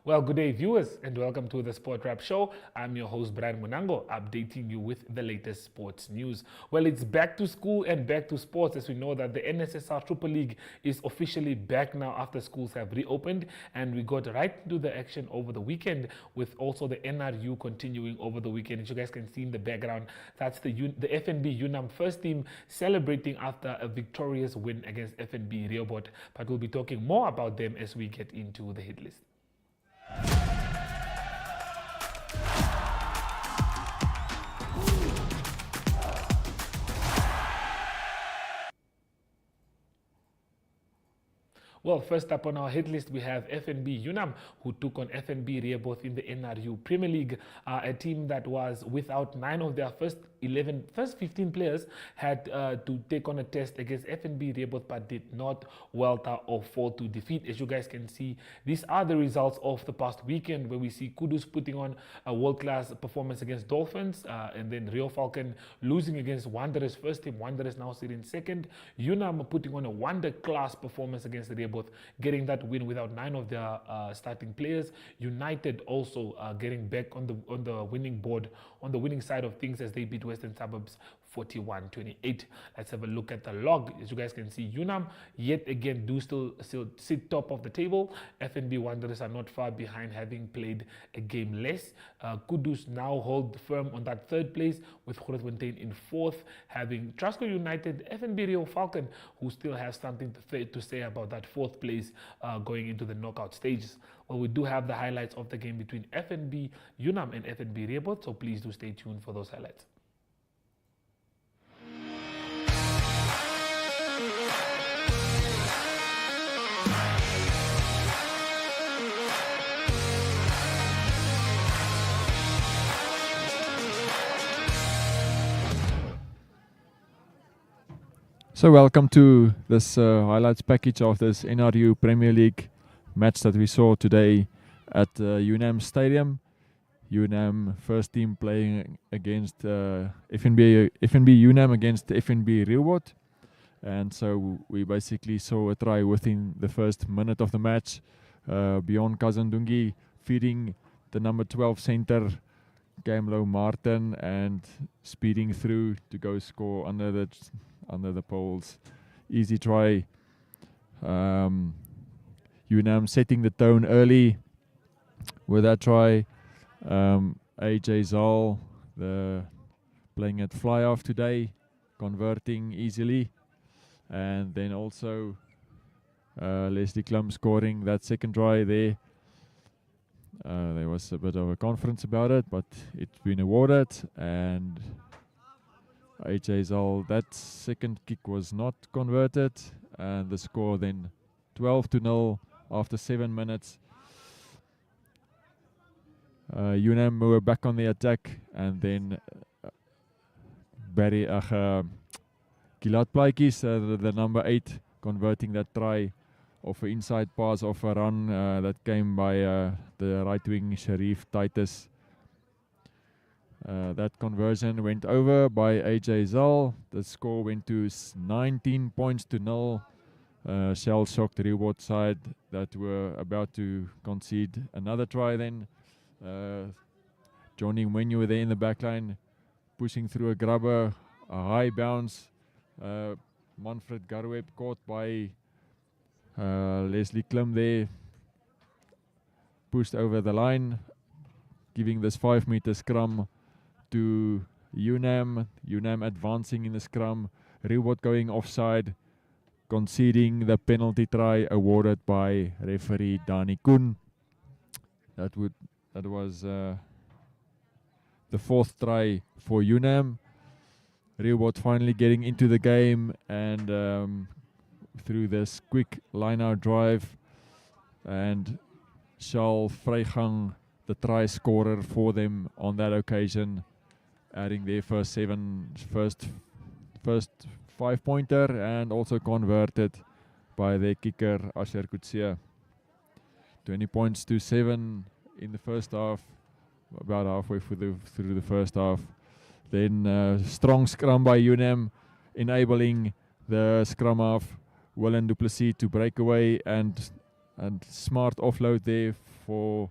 Well, good day, viewers, and welcome to the Sport Wrap Show. I'm your host, Brian Munango, updating you with the latest sports news. Well, it's back to school and back to sports as we know that the NSSR Triple League is officially back now after schools have reopened, and we got right into the action over the weekend with also the NRU continuing over the weekend. As you guys can see in the background, that's the FNB UNAM first team celebrating after a victorious win against FNB Rehoboth. But we'll be talking more about them as we get into the hit list. Well, first up on our hit list, we have FNB UNAM, who took on FNB Rehoboth in the NRU Premier League, a team that was without 9 of their first 15 players had to take on a test against FNB Rehoboth, but did not welter or fall to defeat. As you guys can see, these are the results of the past weekend, where we see Kudus putting on a world-class performance against Dolphins, and then Rio Falcon losing against Wanderers first team. Wanderers now sitting second. UNAM putting on a wonder-class performance against Rehoboth, getting that win without 9 of their starting players. United also getting back on the winning board, on the winning side of things, as they beat Western Suburbs 41-28. Let's have a look at the log. As you guys can see, UNAM yet again do still sit top of the table. FNB Wanderers are not far behind, having played a game less. Kudus now hold firm on that third place, with Grootfontein in fourth, having Trasco United, FNB Rio Falcon, who still have something to say about that fourth place going into the knockout stages. Well, we do have the highlights of the game between FNB UNAM and FNB Rehoboth, so please do stay tuned for those highlights. So welcome to this highlights package of this NRU Premier League match that we saw today at UNAM Stadium. UNAM first team playing against FNB UNAM against FNB Rehoboth. And so we basically saw a try within the first minute of the match. Beyond Kazandungi feeding the number 12 center, Gamlo Martin, and speeding through to go score under the poles. Easy try. UNAM setting the tone early with that try. AJ Zal, playing at fly off today, converting easily. And then also Leslie Klum scoring that second try there. There was a bit of a conference about it, but it's been awarded. And AJ Zal, that second kick was not converted, and the score then 12-0 after 7 minutes. UNAM were back on the attack, and then Gilad Plaatjes, the number 8, converting that try of an inside pass of a run that came by the right wing Sharif Titus. That conversion went over by AJ Zal. The score went to 19 points to 0. Shell-shocked Rehoboth side that were about to concede another try then. Johnny Mwenyu there in the backline, pushing through a grubber, a high bounce. Manfred Garweb caught by Leslie Klum there, pushed over the line, giving this 5-meter scrum to UNAM. UNAM advancing in the scrum. Rehoboth going offside, conceding the penalty try awarded by referee Dani Koen. That was the fourth try for UNAM. Rehoboth finally getting into the game, and through this quick line-out drive, and Charles Vrygang, the try scorer for them on that occasion, adding their first 5-pointer, and also converted by their kicker Asher Kutsia. 20 points to 7 in the first half, about halfway through the first half. Then strong scrum by UNAM, enabling the scrum half Willem Du Plessis to break away and and smart offload there for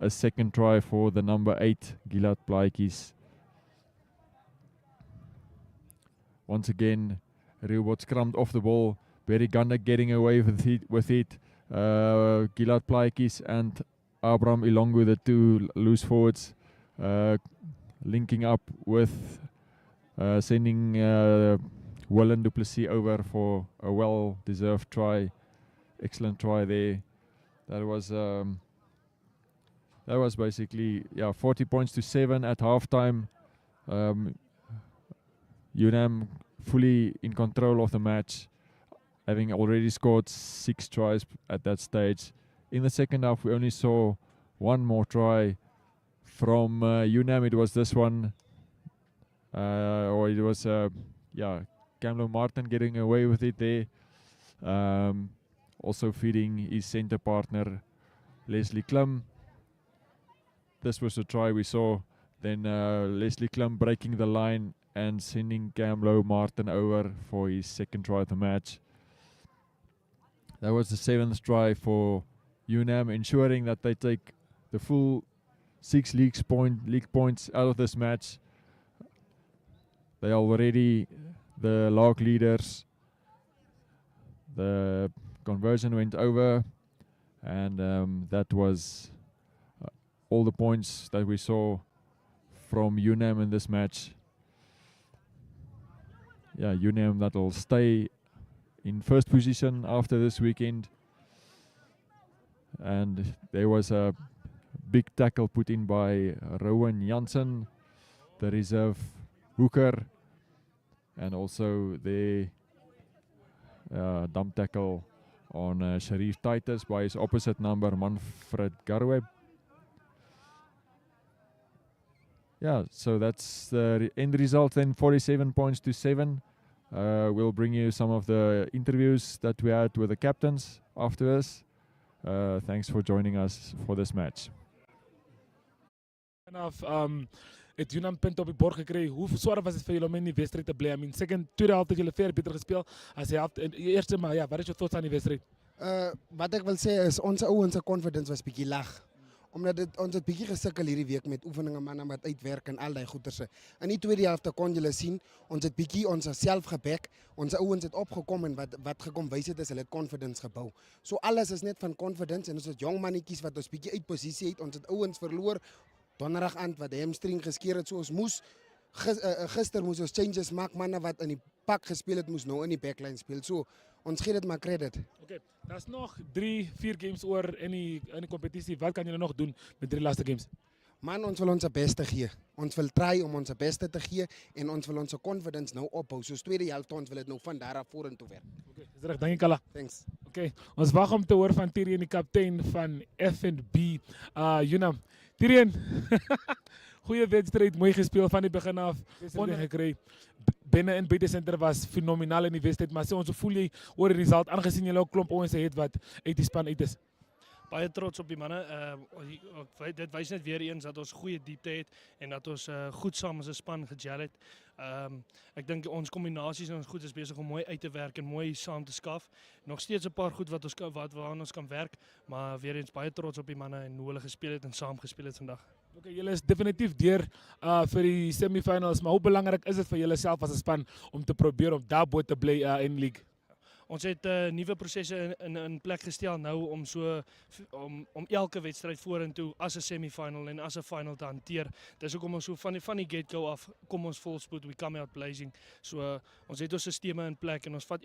a second try for the number 8 Gilad Plaatjes. Once again, Rehoboth scrummed off the ball. Barry Gunner getting away with it. Gilad Plaatjes and Abraham Ilongo, the two loose forwards, linking up with sending Willem du Plessis over for a well-deserved try. Excellent try there. That was basically 40 points to 7 at halftime. UNAM fully in control of the match, having already scored 6 tries at that stage. In the second half, we only saw one more try from UNAM. It was this one, or it was Camlo Martin getting away with it there. Also feeding his center partner Leslie Klum. This was a try we saw. Then Leslie Klum breaking the line and sending Camlo Martin over for his second try of the match. That was the 7th try for UNAM, ensuring that they take the full 6 league points out of this match. They are already the log leaders. The conversion went over, and that was all the points that we saw from UNAM in this match. Yeah, UNAM that will stay in first position after this weekend. And there was a big tackle put in by Rowan Janssen, the reserve hooker, and also the dump tackle on Sharif Titus by his opposite number, Manfred Garweb. Yeah, so that's the end result then, 47 points to 7. We'll bring you some of the interviews that we had with the captains after this. Thanks for joining us for this match. Het UNAM punt op die bord gekregen. Hoe zwaar was het voor jullie om in die wedstrijd te blijven? In second, tweede helft jullie veel beter gespeeld als de helft. In de eerste, maar ja, wat is je thoughts aan die wedstrijd? Wat ik wil zeggen is, onze confidence was een beetje laag. Omdat ons het bietjie gesukkel hierdie week met oefeninge, manne wat uitwerk en al die goederse. In die tweede helft kon julle sien, ons het bietjie ons self gebek. Ons ouens het opgekom en wat gekom wys het is hulle het confidence gebou. So alles is net van confidence en ons het jong mannetjies wat ons bietjie uit posisie het. Ons het ouens verloor. Donderdag aand wat die hamstring geskeer het, so ons moes gister moes ons changes maak, manne wat in die pak gespeel het moes nou in die backline speel. So ons gee dit maar credit. Okay, daar's nog 3-4 games oor in die competitie. Wat kan julle nog doen met 3 laaste games? Man, ons wil ons beste gee. Ons wil try om ons beste te gee en ons wil ons confidence nou opbou. Soos tweede helft ons wil dit nou van daar af vorentoe werk. Okay, dis reg. Dankie Kalla. Thanks. Okay, ons wag om te hoor van Tirian, die kaptein van FNB UNAM. Tirian, goeie wedstrijd, mooi gespeeld van die begin af. Onder gekry. Binnen en buiten center was fenomenaal in die wedstrijd. Maar sê ons, hoe voel jy oor die result, aangezien jy ook klomp ouens het wat uit die span uit is? Baie trots op die manne. Dit wys net weer eens dat ons goeie diepte het en dat ons goed saam as 'n span gegel het. Ek dink ons kombinasies en ons goed is besig om mooi uit te werk en mooi saam te skaf. Nog steeds 'n paar goed waaraan ons kan werk, maar weer eens baie trots op die manne en hoe hulle gespeel het en saam gespeel het vandag. Okay, julle is definitief deur vir die semifinals, maar hoe belangrik is dit vir julle self as 'n span om te probeer om daarbo te bly in league? Ons het nuwe prosesse in plek gestel nou om elke wedstryd vorentoe as 'n semifinal en as 'n final te hanteer. Dis hoekom ons so van die get-go af kom ons volspoed, we come out blazing. So ons het ons sisteme in plek en ons vat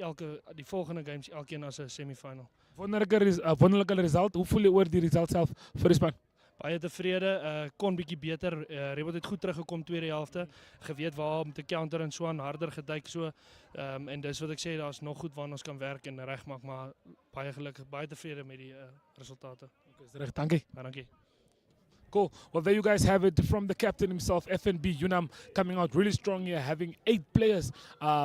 die volgende games elkeen as 'n semifinal. Wonderlike result. Hoe voel jy oor die result self vir die span? Baie tevrede, kon bietjie beter. Rehoboth het goed teruggekom tweede helfte, geweet waar om te counter en so aan harder geduik so. En dis wat ek sê, daar's nog goed waaraan ons kan werk en regmaak, maar baie gelukkig, baie tevrede met die resultate. Okay, is reg, dankie. Ja, dankie. Cool. Well, there you guys have it from the captain himself, FNB UNAM, coming out really strong here, having 8 players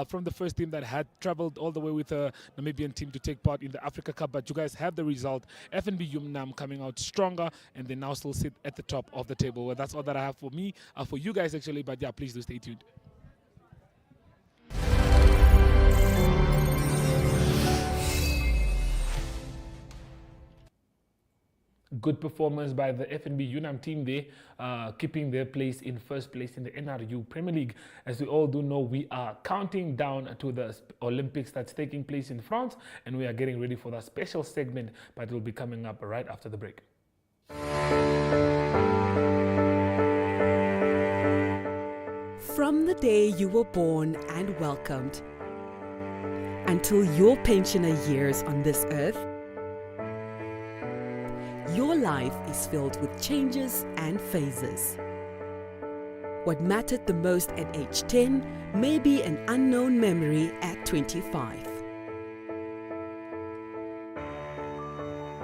from the first team that had traveled all the way with the Namibian team to take part in the Africa Cup. But you guys have the result. FNB UNAM coming out stronger, and they now still sit at the top of the table. Well, that's all that I have for me, for you guys actually. But yeah, please do stay tuned. Good performance by the FNB UNAM team there, keeping their place in first place in the NRU Premier League. As we all do know, we are counting down to the Olympics that's taking place in France, and we are getting ready for that special segment, but it will be coming up right after the break. From the day you were born and welcomed until your pensioner years on this earth, your life is filled with changes and phases. What mattered the most at age 10 may be an unknown memory at 25.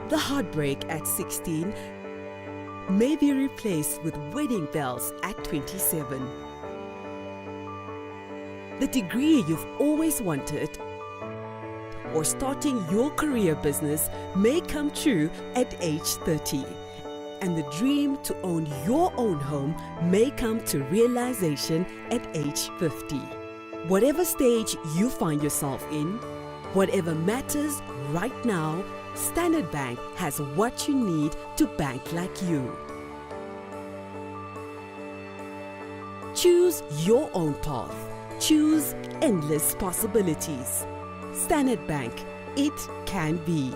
The heartbreak at 16 may be replaced with wedding bells at 27. The degree you've always wanted or starting your career business may come true at age 30. And the dream to own your own home may come to realization at age 50. Whatever stage you find yourself in, whatever matters right now, Standard Bank has what you need to bank like you. Choose your own path. Choose endless possibilities. Standard Bank, it can be.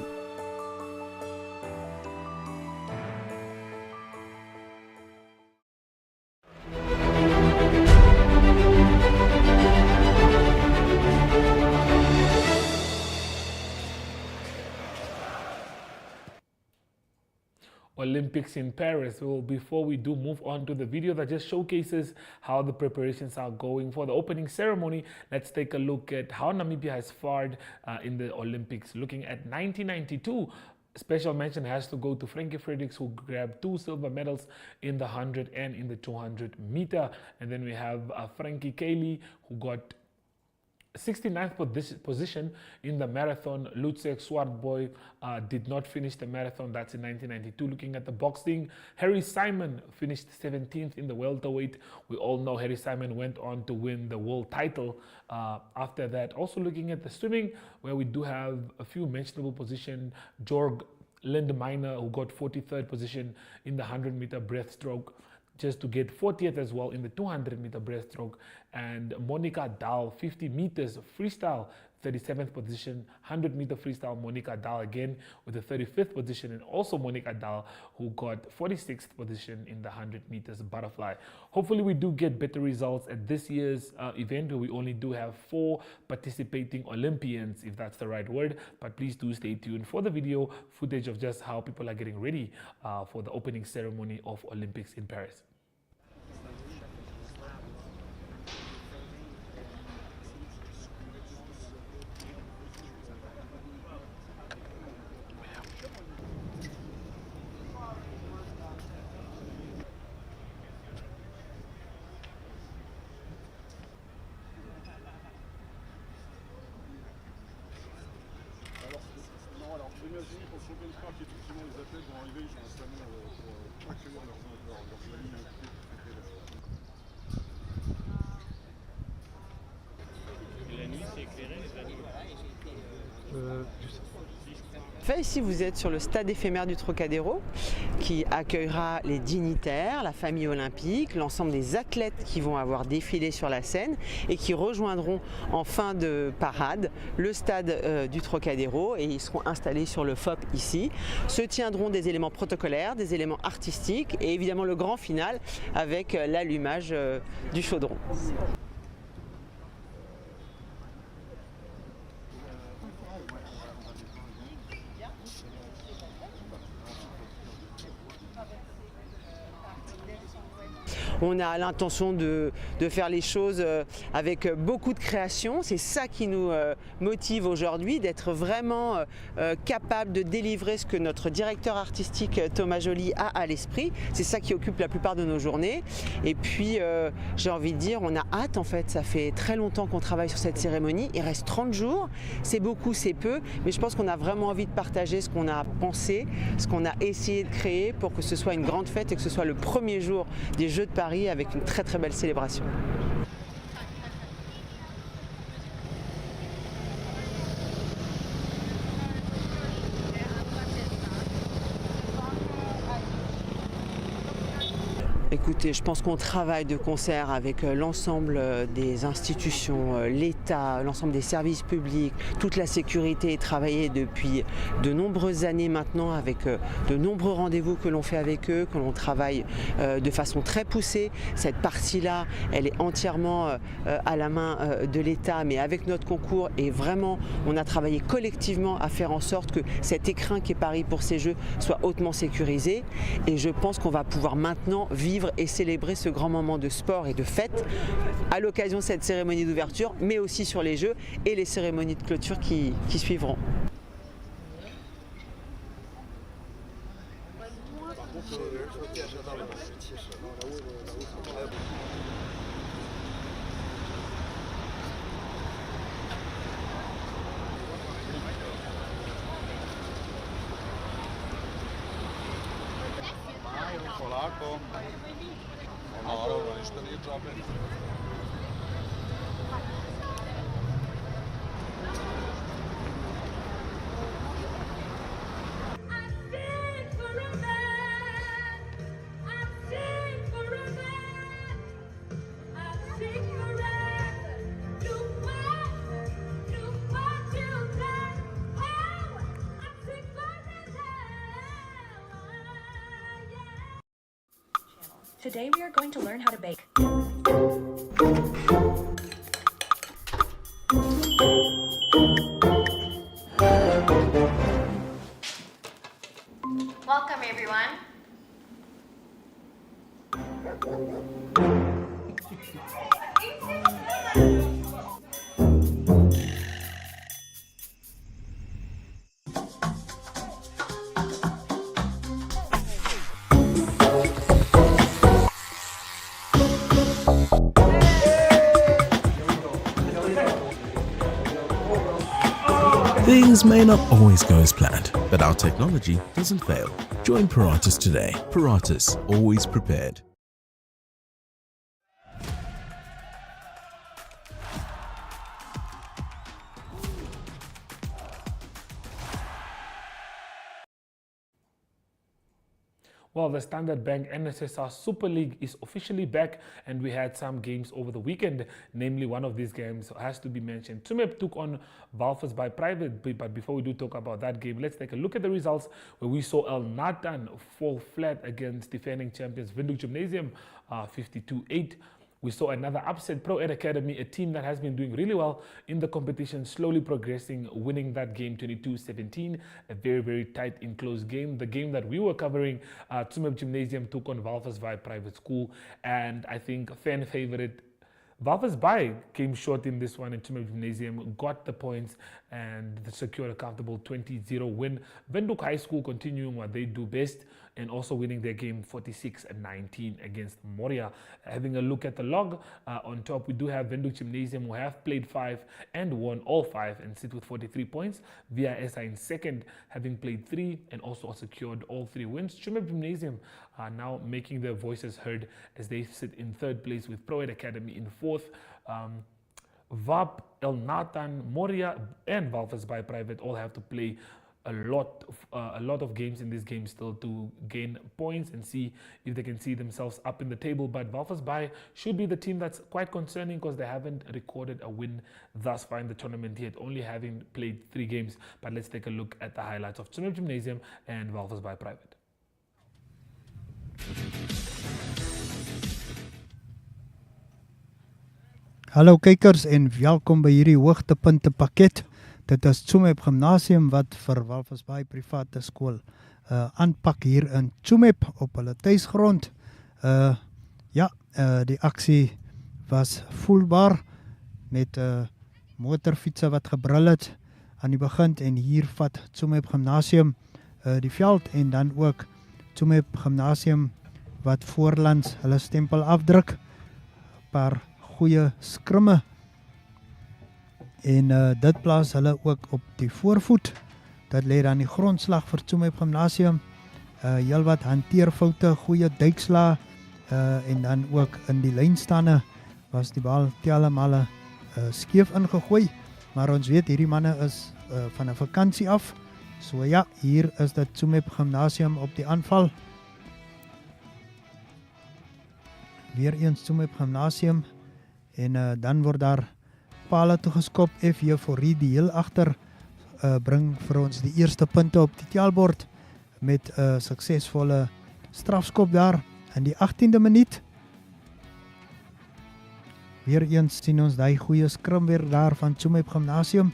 Olympics in Paris. Well, before we do move on to the video that just showcases how the preparations are going for the opening ceremony, let's take a look at how Namibia has fared in the Olympics. Looking at 1992, special mention has to go to Frankie Fredericks, who grabbed 2 silver medals in the 100 and in the 200 meter. And then we have Frankie Cayley, who got 69th position in the marathon. Lutsek Swartboy did not finish the marathon. That's in 1992. Looking at the boxing, Harry Simon finished 17th in the welterweight. We all know Harry Simon went on to win the world title after that. Also looking at the swimming, where we do have a few mentionable positions. Jorg Lindemeijer, who got 43rd position in the 100-meter breaststroke, just to get 40th as well in the 200-meter breaststroke. And Monica Dahl, 50 meters freestyle, 37th position. 100-meter freestyle, Monica Dahl again with the 35th position. And also Monica Dahl, who got 46th position in the 100 meters butterfly. Hopefully we do get better results at this year's event, where we only do have 4 participating Olympians, if that's the right word. But please do stay tuned for the video footage of just how people are getting ready for the opening ceremony of Olympics in Paris. Imaginez pour le championnat de parc, effectivement, les athlètes vont arriver, ils sont installés pour accueillir leur famille. La nuit, c'est éclairé, la nuit. Ici, vous êtes sur le stade éphémère du Trocadéro qui accueillera les dignitaires, la famille olympique, l'ensemble des athlètes qui vont avoir défilé sur la scène et qui rejoindront en fin de parade le stade du Trocadéro, et ils seront installés sur le FOP ici. Se tiendront des éléments protocolaires, des éléments artistiques et évidemment le grand final avec l'allumage du chaudron. On a l'intention de faire les choses avec beaucoup de création. C'est ça qui nous motive aujourd'hui, d'être vraiment capable de délivrer ce que notre directeur artistique Thomas Joly a à l'esprit. C'est ça qui occupe la plupart de nos journées. Et puis, j'ai envie de dire, on a hâte en fait. Ça fait très longtemps qu'on travaille sur cette cérémonie. Il reste 30 jours. C'est beaucoup, c'est peu. Mais je pense qu'on a vraiment envie de partager ce qu'on a pensé, ce qu'on a essayé de créer pour que ce soit une grande fête et que ce soit le premier jour des Jeux de Paris avec une très très belle célébration. Écoutez, je pense qu'on travaille de concert avec l'ensemble des institutions, l'État, l'ensemble des services publics, toute la sécurité est travaillée depuis de nombreuses années maintenant avec de nombreux rendez-vous que l'on fait avec eux, que l'on travaille de façon très poussée. Cette partie-là, elle est entièrement à la main de l'État, mais avec notre concours et vraiment, on a travaillé collectivement à faire en sorte que cet écrin qui est Paris pour ces Jeux soit hautement sécurisé. Et je pense qu'on va pouvoir maintenant vivre et célébrer ce grand moment de sport et de fête à l'occasion de cette cérémonie d'ouverture, mais aussi sur les Jeux et les cérémonies de clôture qui suivront. Polako. Naravno, ništa nije džabe. Today we are going to learn how to bake. Welcome everyone. Things may not always go as planned, but our technology doesn't fail. Join Paratus today. Paratus, always prepared. Well, the Standard Bank NSSR Super League is officially back, and we had some games over the weekend. Namely, one of these games has to be mentioned. Tsumeb took on Walvis by Private, but before we do talk about that game, let's take a look at the results where we saw El Nathan fall flat against defending champions Windhoek Gymnasium 52-8. We saw another upset, Pro Ed Academy, a team that has been doing really well in the competition, slowly progressing, winning that game 22-17. A very, very tight, enclosed game. The game that we were covering, Tsumeb Gymnasium took on Walvis by Private School, and I think fan favorite Walvis Bay came short in this one, and Tsumeb Gymnasium got the points and secured a comfortable 20-0 win. Windhoek High School continuing what they do best and also winning their game 46-19 against Moria. Having a look at the log, on top we do have Windhoek Gymnasium, who have played 5 and won all 5 and sit with 43 points. VIS are in second, having played 3 and also secured all 3 wins. Tsumeb Gymnasium are now making their voices heard as they sit in third place with Pro Ed Academy in fourth. VAP, El Nathan, Moria and Walvis by Private all have to play a lot of games in this game still to gain points and see if they can see themselves up in the table. But Walvis Bay should be the team that's quite concerning because they haven't recorded a win thus far in the tournament yet, only having played 3 games. But let's take a look at the highlights of Tsumeb Gymnasium and Walvis Bay Private. Hallo kykers en welkom by hierdie hoogtepunte pakket. Dit is Tsumeb Gymnasium wat vir Walvis Bay private skool aanpak hier in Tsumeb op hulle tuisgrond. Die aksie was voelbaar met motorfietsse wat gebrul het aan die begin, en hier vat Tsumeb Gymnasium die veld, en dan ook Tsumeb Gymnasium wat voorlands hulle stempel afdruk. Paar goeie skrimme, en dit plaas hulle ook op die voorvoet. Dit lê dan die grondslag vir Tsumeb Gymnasium. Heel wat hanteerfoute, goeie duikslaa, en dan ook in die lynstande was die bal telemaal skeef ingegooi, maar ons weet hierdie manne is van 'n vakansie af. So ja, hier is dit Tsumeb Gymnasium op die aanval. weer eens Tsumeb Gymnasium en dan word daar pale toegeskop. F Euphorie die heel agter bring vir ons die eerste punte op die tellbord met 'n suksesvolle strafskop daar in die 18de minuut. Weer eens sien ons daai goeie skrimwerk daar van Tsumeb Gymnasium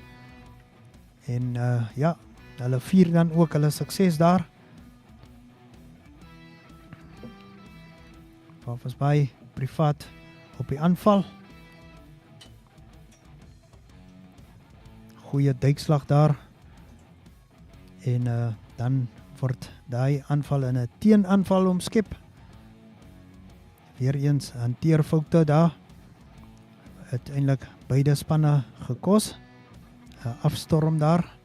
en ja, hulle vier dan ook hulle sukses daar. Walvisbaai Privaat op die aanval. Goeie duikslag daar. En dan word daai aanval in 'n teenaanval omskep. Weer eens hanteerfoute daar. Uiteindelik beide spanne gekos. 'n Afstorm daar.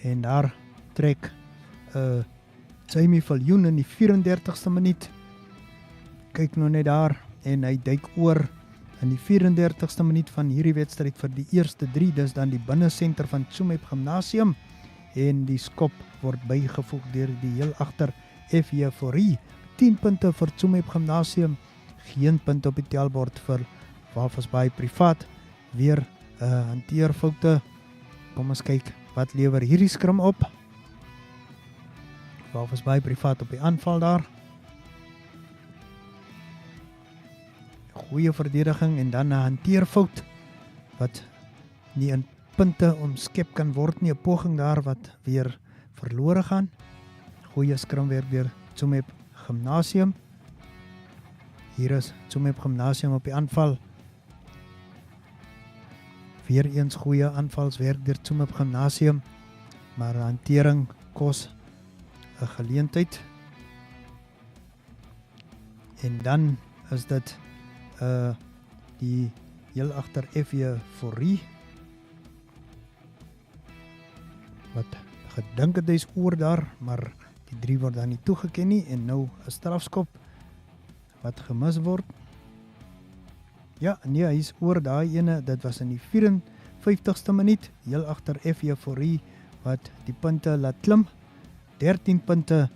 En daar trek Jamie Viljoen in die 34ste minuut. Kyk nou net daar en hy duik oor in die 34ste minuut van hierdie wedstryd vir die eerste 3. Dis dan die binnesenter van Tsumeb Gymnasium en die skop word bygevoeg deur die heel agter F Euphorie. 10 punte vir Tsumeb Gymnasium, geen punte op die tellbord vir Walvisbaai Privaat. Weer hanteerfoute. Kom ons kyk wat lewer hierdie skrim op. Walvisbaai Privaat op die aanval daar. Goeie verdediging en dan 'n hanteerfout wat nie in punte omskep kan word nie. 'n Poging daar wat weer verlore gaan. Goeie skrimwerk deur Tsumeb Gymnasium. Hier is Tsumeb Gymnasium op die aanval. Weer eens goeie aanvalswerk deur Tsumeb Gymnasium, maar hantering kos 'n geleentheid. En dan is dit die heel agter F Euphorie wat gedink het hy's oor daar, maar die 3 word dan nie toegeken nie en nou 'n strafskop wat gemis word. Ja, nee, hy's oor daai ene. Dit was in die 54ste minuut, heel agter F Euphorie wat die punte laat klim. 13 punte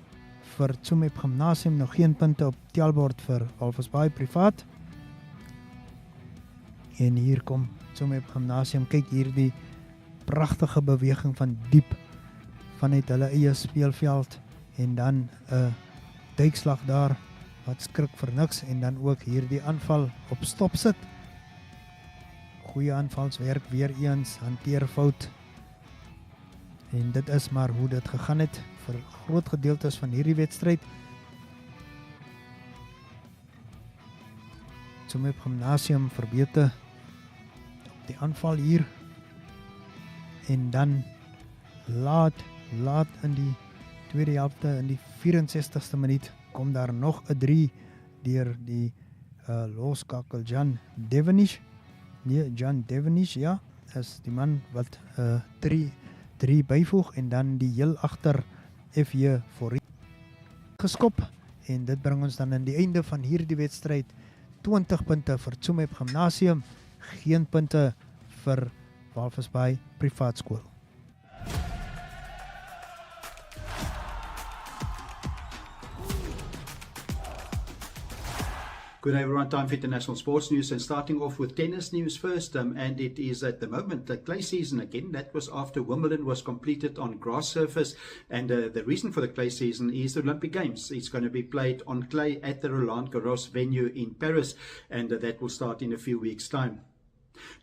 vir Tsumeb Gymnasium, nog geen punte op tellbord vir Walvisbaai Privaat. En hier kom Tsumeb Gymnasium. Kyk hier die pragtige beweging van diep vanuit hulle eie speelveld en dan 'n duikslag daar wat skrik vir niks en dan ook hier die aanval op stop sit. Goeie aanvalswerk weer eens, hanteerfout. En dit is maar hoe dit gegaan het vir groot gedeeltes van hierdie wedstryd. Tsumeb Gymnasium verbeter die aanval hier en dan laat in die tweede helfte in die 64ste minuut kom daar nog 'n 3 deur die loskakel John Devenish. Nee, John Devenish, ja, is die man wat 3 byvoeg en dan die heel agter F Euphorie geskop en dit bring ons dan aan die einde van hierdie wedstryd. 20 punte vir Tsumeb Gymnasium, geen punte vir Walvisbaai Privaat Skool. Good day everyone, time for international sports news and starting off with tennis news first and it is at the moment the clay season again. That was after Wimbledon was completed on grass surface and the reason for the clay season is the Olympic Games. It's going to be played on clay at the Roland Garros venue in Paris and that will start in a few weeks' time.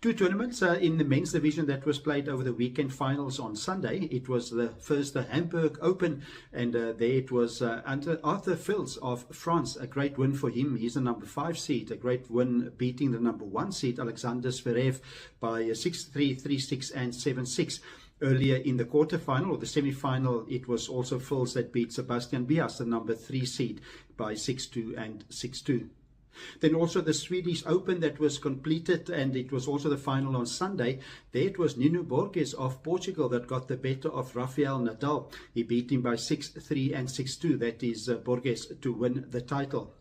2 tournaments in the men's division that was played over the weekend finals on Sunday. It was the first Hamburg Open and there it was under Arthur Fils of France. A great win for him. He's the number 5 seed. A great win beating the number 1 seed Alexander Zverev by 6-3, 3-6 and 7-6. Earlier in the quarterfinal or the semi-final, it was also Fils that beat Sebastian Bias, the number 3 seed, by 6-2 and 6-2. Then also the Swedish Open that was completed and it was also the final on Sunday. There it was Nuno Borges of Portugal that got the better of Rafael Nadal. He beat him by 6-3 and 6-2. That is Borges to win the title.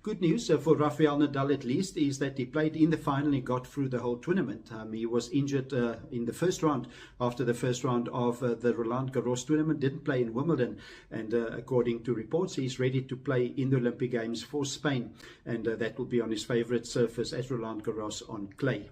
Good news for Rafael Nadal, at least, is that he played in the final and got through the whole tournament. He was injured in the first round, after the first round of the Roland Garros tournament, didn't play in Wimbledon, and according to reports, he's ready to play in the Olympic Games for Spain, and that will be on his favourite surface at Roland Garros on clay.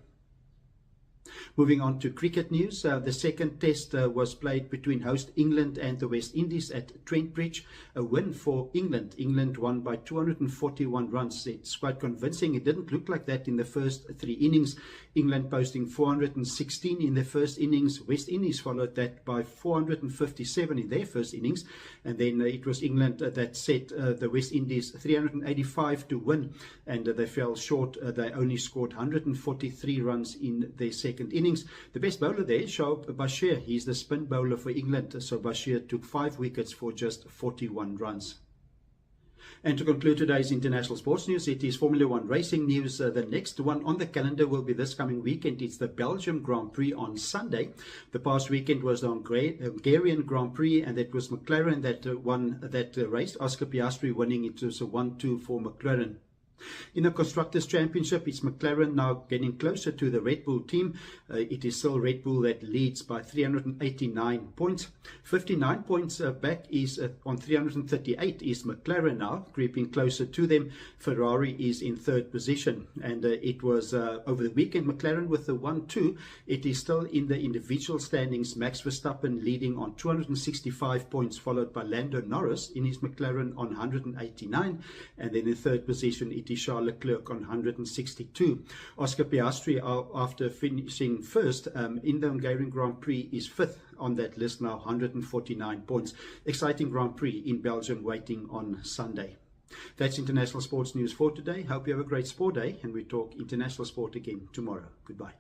Moving on to cricket news, the second test was played between host England and the West Indies at Trent Bridge. A win for England. England won by 241 runs. It's quite convincing. It didn't look like that in the first three innings. England posting 416 in the first innings. West Indies followed that by 457 in their first innings. And then it was England that set the West Indies 385 to win. And they fell short. They only scored 143 runs in their second innings. The best bowler there, Shoaib Bashir. He's the spin bowler for England. So Bashir took 5 wickets for just 41 runs. And to conclude today's international sports news, it is Formula One racing news. The next one on the calendar will be this coming weekend. It's the Belgium Grand Prix on Sunday. The past weekend was the Hungarian Grand Prix, and it was McLaren that won that race. Oscar Piastri winning. It was a 1-2 for McLaren. In the Constructors' Championship, it's McLaren now getting closer to the Red Bull team. It is still Red Bull that leads by 389 points. 59 points back is on 338 is McLaren now, creeping closer to them. Ferrari is in third position. And it was over the weekend, McLaren with the 1-2. It is still in the individual standings. Max Verstappen leading on 265 points, followed by Lando Norris in his McLaren on 189. And then in third position, it is Charles Leclerc on 162. Oscar Piastri, after finishing first in the Hungarian Grand Prix, is fifth on that list now, 149 points. Exciting Grand Prix in Belgium waiting on Sunday. That's international sports news for today. Hope you have a great sport day, and we talk international sport again tomorrow. Goodbye.